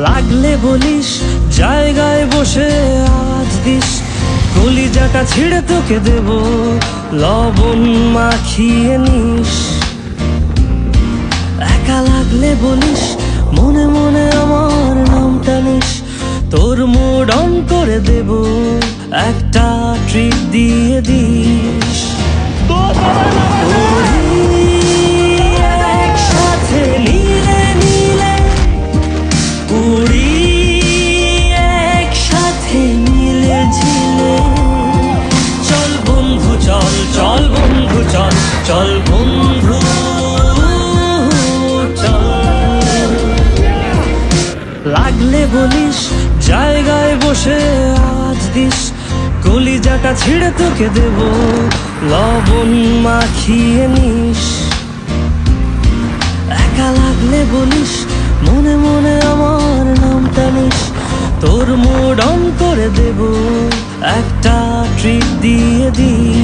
লাগলে বলিস জায়গায় বসে আজ দিস, কলিজাটা ছিঁড়ে তোকে দেব, লবণ মাখিয়ে নিস। একা লাগলে বলিস মনে মনে আমার নামটা নিস, তোর মুড অন করে দেব, একটা ট্রিট দিয়ে দিস। একসাথে নীলে নীলে উড়ি, একসাথে নীলে ঝিলে। চল বন্ধু চল, চল বন্ধু চল, চল বন্ধু চল। লাগলে বলিস জায়গায় বসে আজ দিস, কলিজাটা ছিঁড়ে তোকে দেব, লবণ মাখিয়ে নিস। একা লাগলে বলিস মনে মনে আমার নামটা নিস, তোর মুড অন করে দেব, একটা ট্রিট দিয়ে দিস।